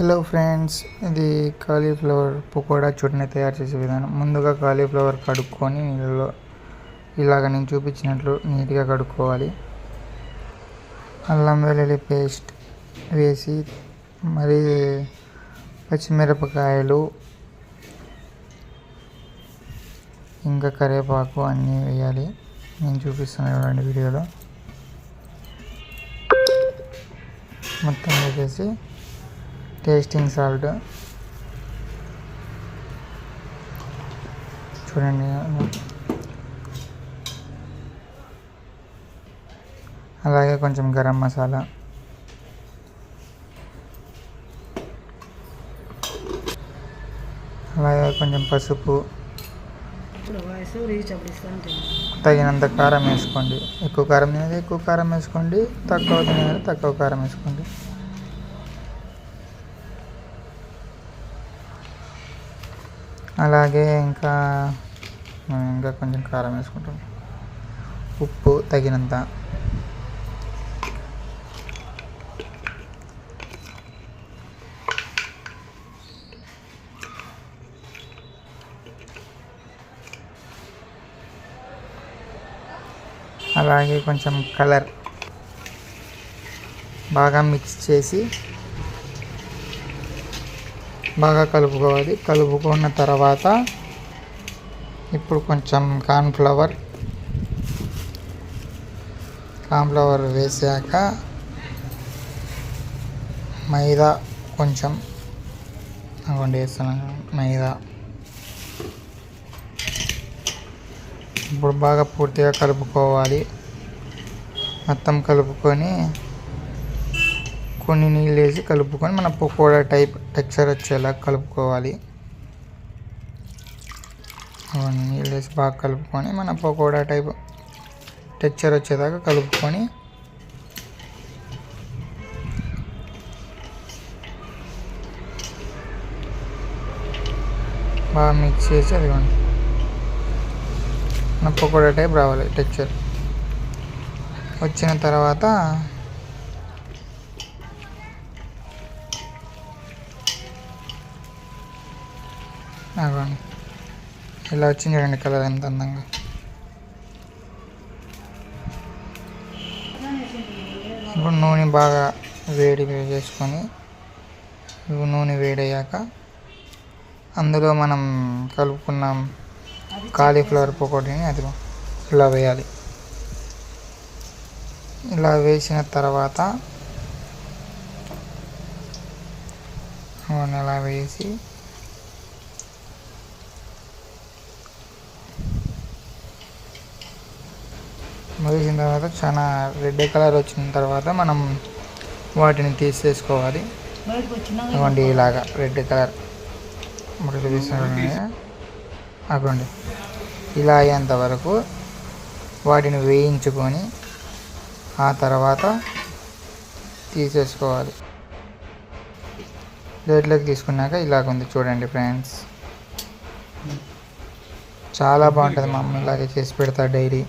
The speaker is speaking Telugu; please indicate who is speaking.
Speaker 1: హలో ఫ్రెండ్స్, ఇది కాలీఫ్లవర్ పకోడా చట్నీ తయారు చేసే విధానం. ముందుగా కాలీఫ్లవర్ కడుక్కొని నీళ్ళలో ఇలాగ నేను చూపించినట్లు నీట్గా కడుక్కోవాలి. అల్లం వెల్లుల్లి పేస్ట్ వేసి మరి పచ్చిమిరపకాయలు ఇంకా కరివేపాకు అన్నీ వేయాలి. నేను చూపిస్తున్నాను చూడండి వీడియోలో. మొత్తం వేసేసి టేస్టింగ్ సాల్ట్ చూడండి, అలాగే కొంచెం గరం మసాలా, అలాగే కొంచెం పసుపు, తగినంత కారం వేసుకోండి. ఎక్కువ కారం తినేది ఎక్కువ కారం వేసుకోండి, తక్కువ తినేది తక్కువ కారం వేసుకోండి. అలాగే ఇంకా కొంచెం కారం వేసుకుంటాం. ఉప్పు తగినంత. అలాగే కొంచెం కలర్. బాగా మిక్స్ చేసి బాగా కలుపుకోవాలి. కలుపుకున్న తర్వాత ఇప్పుడు కొంచెం కార్న్ఫ్లవర్ వేసాక మైదా కొంచెం వేస్తున్నాను. మైదా ఇప్పుడు బాగా పూర్తిగా కలుపుకోవాలి. మొత్తం కలుపుకొని కొన్ని నీళ్ళు వేసి కలుపుకొని మన పకోడా టైప్ టెక్స్చర్ వచ్చేలా కలుపుకోవాలి. నీళ్ళు వేసి బాగా కలుపుకొని మన పకోడా టైప్ టెక్స్చర్ వచ్చేదాకా కలుపుకొని బాగా మిక్స్ చేసి అదిగోండి మన పకోడా టైప్ రావాలి టెక్స్చర్. వచ్చిన తర్వాత ఇలా వచ్చింది చూడండి కలర్ ఎంత అందంగా. ఇప్పుడు నూనె బాగా వేడి చేసుకొని నూనె వేడయ్యాక అందులో మనం కలుపుకున్న కాలీఫ్లవర్ పకోడీని అది ఇలా వేయాలి. ఇలా వేసిన తర్వాత అలా వేసి వేసిన తర్వాత చాలా రెడ్ కలర్ వచ్చిన తర్వాత మనం వాటిని తీసేసుకోవాలి. అవ్వండి ఇలాగా రెడ్ కలర్ అవ్వండి. ఇలా అయ్యేంత వరకు వాటిని వేయించుకొని ఆ తర్వాత తీసేసుకోవాలి. ప్లేట్లోకి తీసుకున్నాక ఇలాగుంది చూడండి ఫ్రెండ్స్. చాలా బాగుంటుంది. మా అమ్మ ఇలాగే చేసి పెడతా డైలీ.